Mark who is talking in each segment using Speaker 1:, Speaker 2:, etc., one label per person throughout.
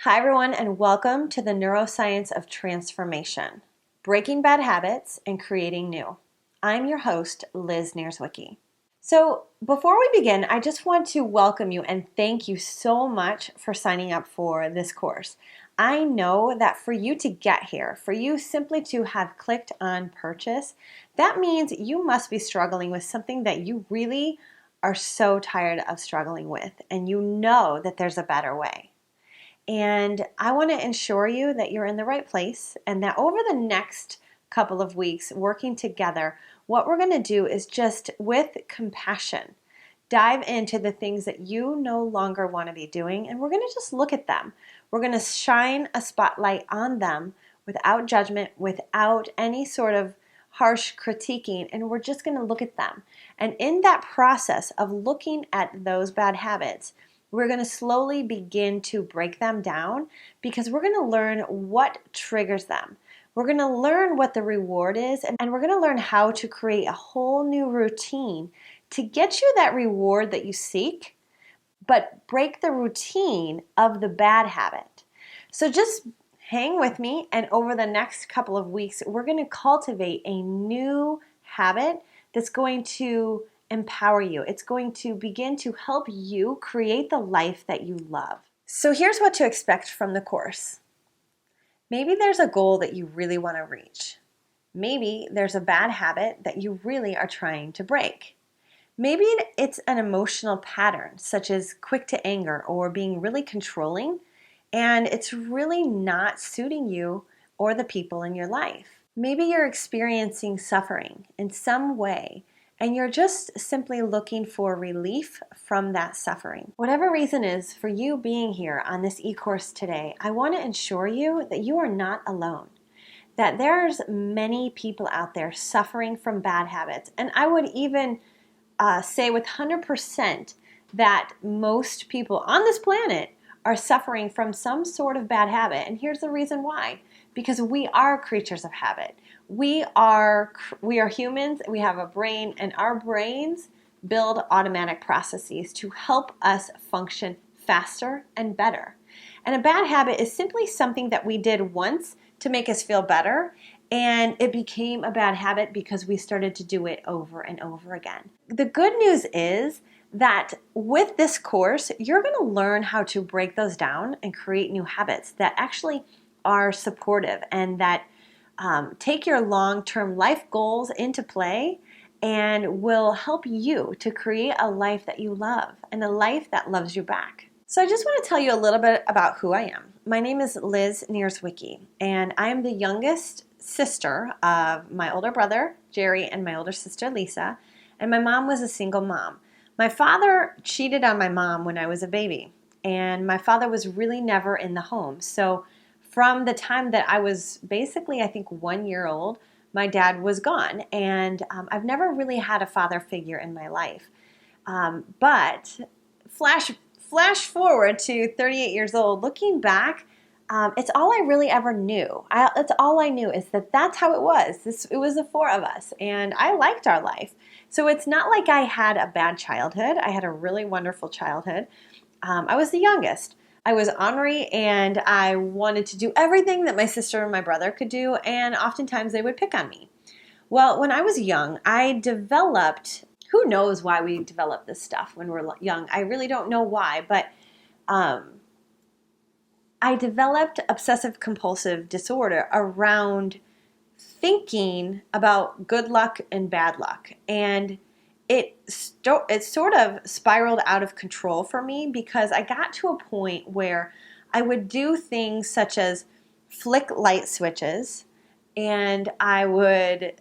Speaker 1: Hi, everyone, and welcome to the Neuroscience of Transformation, Breaking Bad Habits and Creating New. I'm your host, Liz Nierzwicki. So before we begin, I just want to welcome you and thank you so much for signing up for this course. I know that for you to get here, for you simply to have clicked on purchase, that means you must be struggling with something that you really are so tired of struggling with, and you know that there's a better way. And I want to ensure you that you're in the right place and that over the next couple of weeks working together, what we're going to do is just with compassion, dive into the things that you no longer want to be doing, and we're going to just look at them. We're going to shine a spotlight on them without judgment, without any sort of harsh critiquing, and we're just going to look at them. And in that process of looking at those bad habits, we're going to slowly begin to break them down because we're going to learn what triggers them. We're going to learn what the reward is, and we're going to learn how to create a whole new routine to get you that reward that you seek, but break the routine of the bad habit. So just hang with me, and over the next couple of weeks, we're going to cultivate a new habit that's going to empower you. It's going to begin to help you create the life that you love. So here's what to expect from the course. Maybe there's a goal that you really want to reach. Maybe there's a bad habit that you really are trying to break. Maybe it's an emotional pattern, such as quick to anger or being really controlling, and it's really not suiting you or the people in your life. Maybe you're experiencing suffering in some way, and you're just simply looking for relief from that suffering. Whatever reason is for you being here on this e-course today, I want to ensure you that you are not alone, that there's many people out there suffering from bad habits. And I would even say with 100% that most people on this planet are suffering from some sort of bad habit. And here's the reason why. Because we are creatures of habit. We are humans, we have a brain, and our brains build automatic processes to help us function faster and better. And a bad habit is simply something that we did once to make us feel better, and it became a bad habit because we started to do it over and over again. The good news is that with this course, you're going to learn how to break those down and create new habits that actually are supportive and that take your long-term life goals into play and will help you to create a life that you love and a life that loves you back. So I just want to tell you a little bit about who I am. My name is Liz Nierzwicki, and I am the youngest sister of my older brother, Jerry, and my older sister, Lisa, and my mom was a single mom. My father cheated on my mom when I was a baby, and my father was really never in the home. So from the time that I was basically, I think, 1 year old, my dad was gone, and I've never really had a father figure in my life. But flash forward to 38 years old, looking back, it's all I really ever knew. That's all I knew is that that's how it was. It was the four of us, and I liked our life. So it's not like I had a bad childhood. I had a really wonderful childhood. I was the youngest. I was ornery, and I wanted to do everything that my sister and my brother could do, and oftentimes they would pick on me. Well, when I was young, I developed, who knows why we develop this stuff when we're young? I really don't know why, but I developed obsessive compulsive disorder around thinking about good luck and bad luck. And it sort of spiraled out of control for me because I got to a point where I would do things such as flick light switches, and I would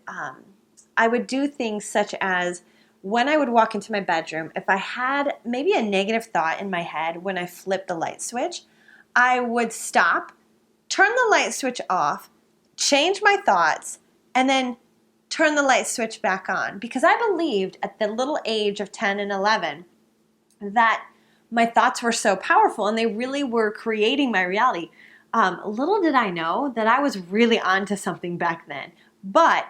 Speaker 1: do things such as when I would walk into my bedroom, if I had maybe a negative thought in my head when I flipped the light switch, I would stop, turn the light switch off, change my thoughts, and then turn the light switch back on, because I believed at the little age of 10 and 11 that my thoughts were so powerful and they really were creating my reality. Little did I know that I was really onto something back then, but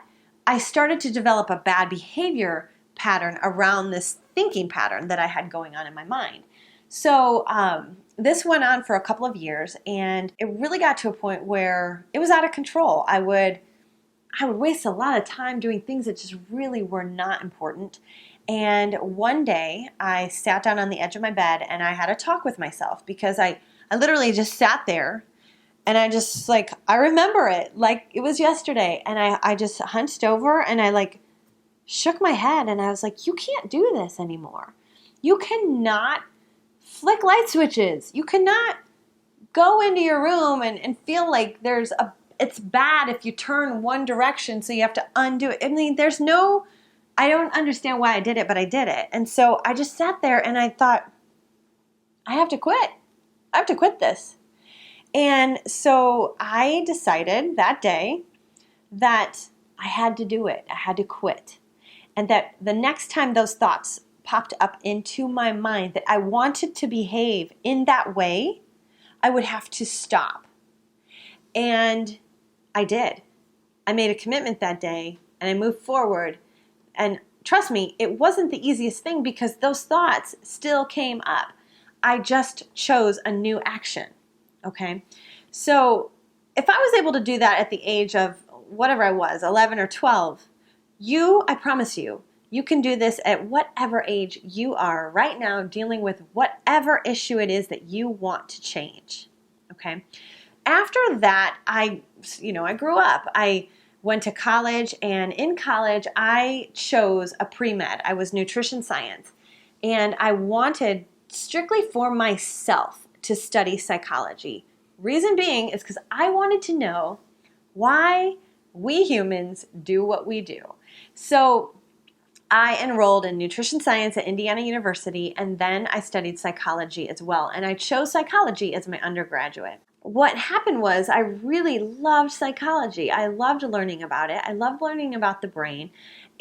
Speaker 1: I started to develop a bad behavior pattern around this thinking pattern that I had going on in my mind. So this went on for a couple of years, and it really got to a point where it was out of control. I would waste a lot of time doing things that just really were not important. And one day I sat down on the edge of my bed and I had a talk with myself, because I literally just sat there and I just I remember it like it was yesterday. And I just hunched over and I shook my head and I was like, you can't do this anymore. You cannot flick light switches. You cannot go into your room and feel like it's bad if you turn one direction, so you have to undo it. I mean, I don't understand why I did it, but I did it. And so I just sat there and I thought, I have to quit. I have to quit this. And so I decided that day that I had to do it. I had to quit. And that the next time those thoughts popped up into my mind that I wanted to behave in that way, I would have to stop. And I did. I made a commitment that day and I moved forward. And trust me, it wasn't the easiest thing because those thoughts still came up. I just chose a new action. Okay? So if I was able to do that at the age of whatever I was, 11 or 12, I promise you can do this at whatever age you are right now, dealing with whatever issue it is that you want to change. Okay? After that, I grew up. I went to college, and in college, I chose a pre-med. I was nutrition science, and I wanted strictly for myself to study psychology. Reason being is because I wanted to know why we humans do what we do. So I enrolled in nutrition science at Indiana University, and then I studied psychology as well. And I chose psychology as my undergraduate. What happened was I really loved psychology. I loved learning about it. I loved learning about the brain.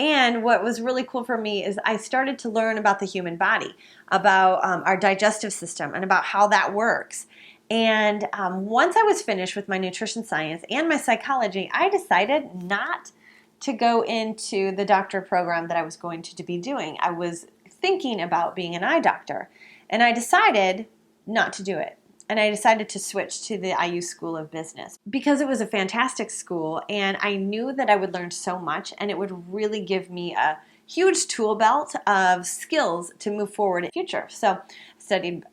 Speaker 1: And what was really cool for me is I started to learn about the human body, about our digestive system, and about how that works. And once I was finished with my nutrition science and my psychology, I decided not to go into the doctor program that I was going to be doing. I was thinking about being an eye doctor, and I decided not to do it. And I decided to switch to the IU School of Business because it was a fantastic school, and I knew that I would learn so much, and it would really give me a huge tool belt of skills to move forward in the future. So I studied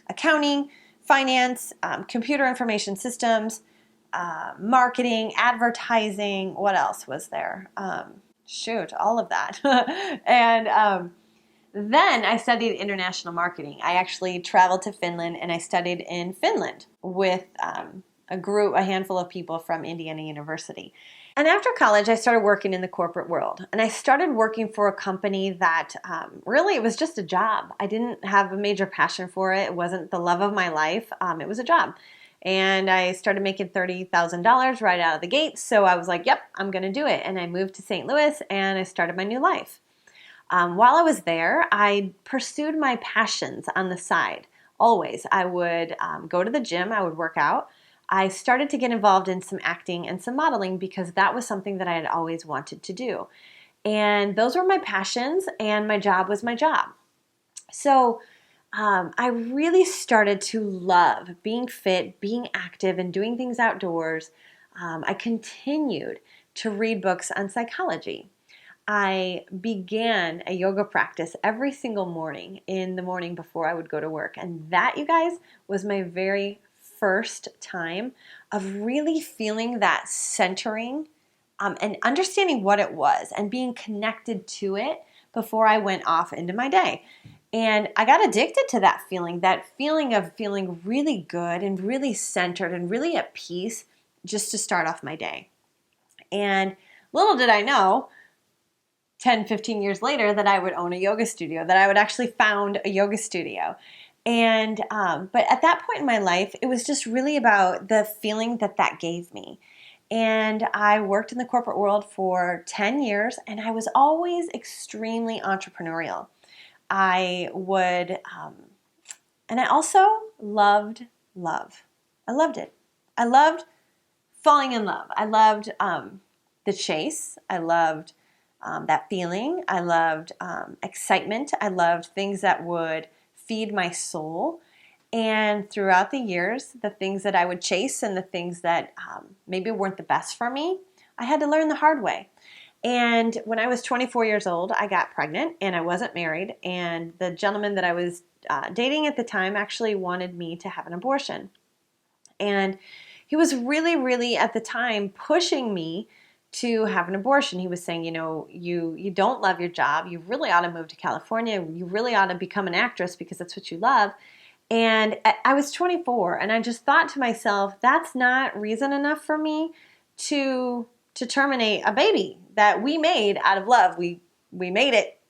Speaker 1: accounting, finance, computer information systems, marketing, advertising. What else was there? All of that. And then I studied international marketing. I actually traveled to Finland and I studied in Finland with a handful of people from Indiana University. And after college, I started working in the corporate world. And I started working for a company that really, it was just a job. I didn't have a major passion for it. It wasn't the love of my life. It was a job. And I started making $30,000 right out of the gate. So I was like, yep, I'm going to do it. And I moved to St. Louis and I started my new life. While I was there, I pursued my passions on the side. Always. I would go to the gym. I would work out. I started to get involved in some acting and some modeling because that was something that I had always wanted to do. And those were my passions, and my job was my job. So I really started to love being fit, being active, and doing things outdoors. I continued to read books on psychology. I began a yoga practice every single morning in the morning before I would go to work. And that, you guys, was my very first time of really feeling that centering and understanding what it was and being connected to it before I went off into my day. And I got addicted to that feeling of feeling really good and really centered and really at peace just to start off my day. And little did I know, 10, 15 years later, that I would own a yoga studio, that I would actually found a yoga studio. And but at that point in my life, it was just really about the feeling that gave me. And I worked in the corporate world for 10 years, and I was always extremely entrepreneurial. I would, and I also loved love. I loved it. I loved falling in love. I loved the chase. I loved that feeling. I loved excitement. I loved things that would feed my soul. And throughout the years, the things that I would chase and the things that maybe weren't the best for me, I had to learn the hard way. And when I was 24 years old, I got pregnant and I wasn't married. And the gentleman that I was dating at the time actually wanted me to have an abortion. And he was really, really at the time pushing me to have an abortion. He was saying, you don't love your job. You really ought to move to California. You really ought to become an actress because that's what you love. And I was 24 and I just thought to myself, that's not reason enough for me to terminate a baby that we made out of love. We made it.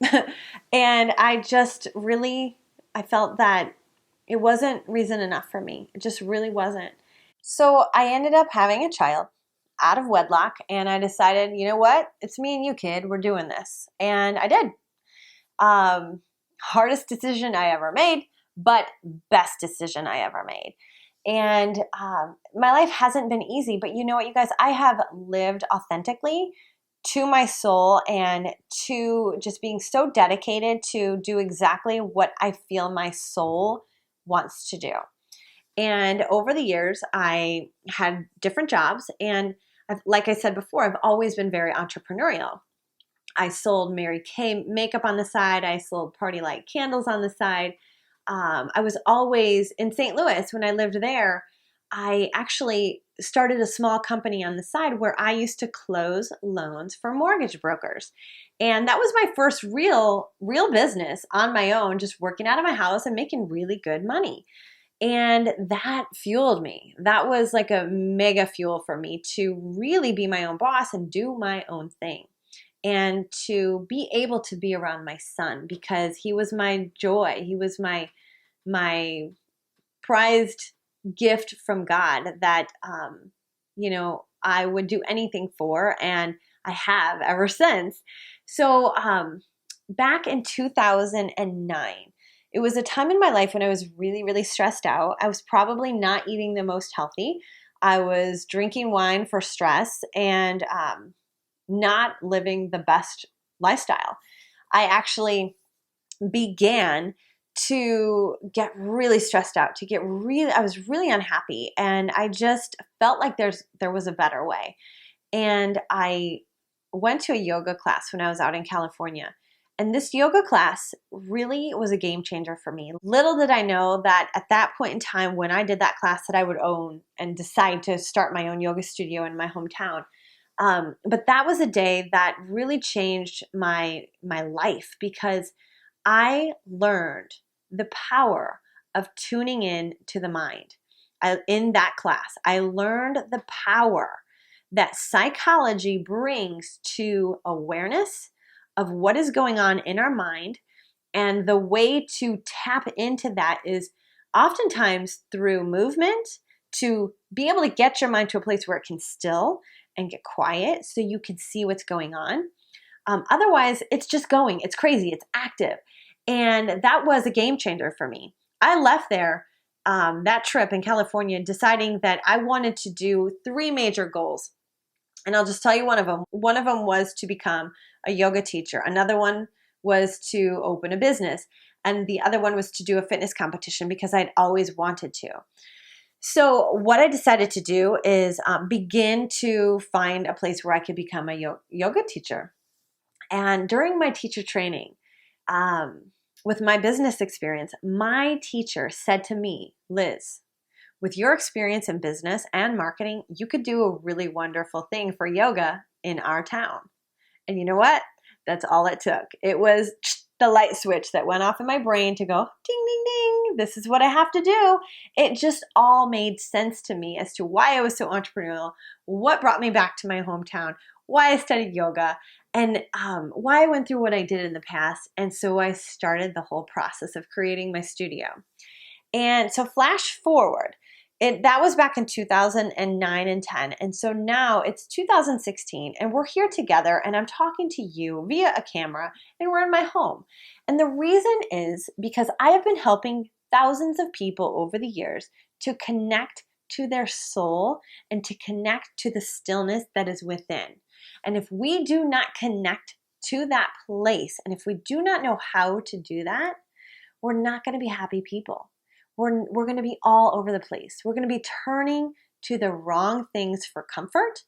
Speaker 1: And I felt that it wasn't reason enough for me. It just really wasn't. So I ended up having a child out of wedlock, and I decided, you know what? It's me and you, kid. We're doing this. And I did. Hardest decision I ever made, but best decision I ever made. And my life hasn't been easy, but you know what, you guys? I have lived authentically to my soul and to just being so dedicated to do exactly what I feel my soul wants to do. And over the years, I had different jobs. And like I said before, I've always been very entrepreneurial. I sold Mary Kay makeup on the side. I sold Party Light candles on the side. I was always in St. Louis when I lived there. I actually started a small company on the side where I used to close loans for mortgage brokers. And that was my first real business on my own, just working out of my house and making really good money. And that fueled me. That was like a mega fuel for me to really be my own boss and do my own thing. And to be able to be around my son because he was my joy. He was my prized gift from God that, I would do anything for, and I have ever since. So back in 2009, it was a time in my life when I was really, really stressed out. I was probably not eating the most healthy. I was drinking wine for stress and not living the best lifestyle. I actually began to get really stressed out, I was really unhappy, and I just felt like there was a better way. And I went to a yoga class when I was out in California. And this yoga class really was a game changer for me. Little did I know that at that point in time when I did that class that I would own and decide to start my own yoga studio in my hometown. But that was a day that really changed my life because I learned the power of tuning in to the mind. In that class, I learned the power that psychology brings to awareness of what is going on in our mind. And the way to tap into that is oftentimes through movement, to be able to get your mind to a place where it can still and get quiet so you can see what's going on. Otherwise, it's just going. It's crazy. It's active. And that was a game changer for me. I left there, that trip in California, deciding that I wanted to do 3 major goals. And I'll just tell you one of them. One of them was to become a yoga teacher. Another one was to open a business. And the other one was to do a fitness competition because I'd always wanted to. So what I decided to do is begin to find a place where I could become a yoga teacher. And during my teacher training, with my business experience, my teacher said to me, Liz, with your experience in business and marketing, you could do a really wonderful thing for yoga in our town. And you know what? That's all it took. It was the light switch that went off in my brain to go, ding, ding, ding, this is what I have to do. It just all made sense to me as to why I was so entrepreneurial, what brought me back to my hometown, why I studied yoga, and why I went through what I did in the past. And so I started the whole process of creating my studio. And so flash forward, that was back in 2009 and 10. And so now it's 2016 and we're here together and I'm talking to you via a camera and we're in my home. And the reason is because I have been helping thousands of people over the years to connect to their soul and to connect to the stillness that is within. And if we do not connect to that place, and if we do not know how to do that, we're not going to be happy people. we're going to be all over the place. We're going to be turning to the wrong things for comfort.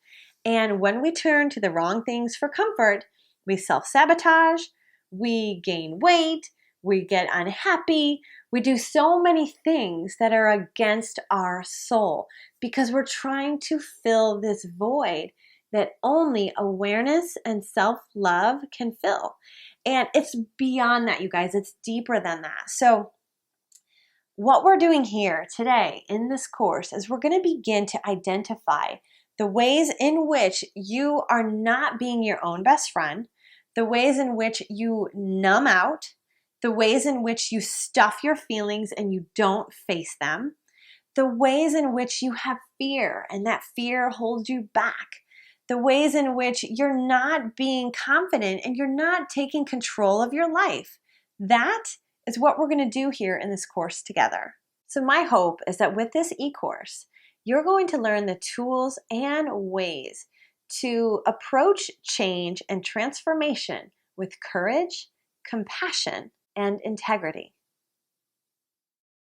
Speaker 1: And when we turn to the wrong things for comfort, we self-sabotage, we gain weight, we get unhappy, we do so many things that are against our soul because we're trying to fill this void that only awareness and self-love can fill. And it's beyond that, you guys. It's deeper than that. So what we're doing here today in this course is we're going to begin to identify the ways in which you are not being your own best friend, the ways in which you numb out, the ways in which you stuff your feelings and you don't face them, the ways in which you have fear and that fear holds you back, the ways in which you're not being confident and you're not taking control of your life. That is what we're going to do here in this course together. So my hope is that with this e-course, you're going to learn the tools and ways to approach change and transformation with courage, compassion, and integrity.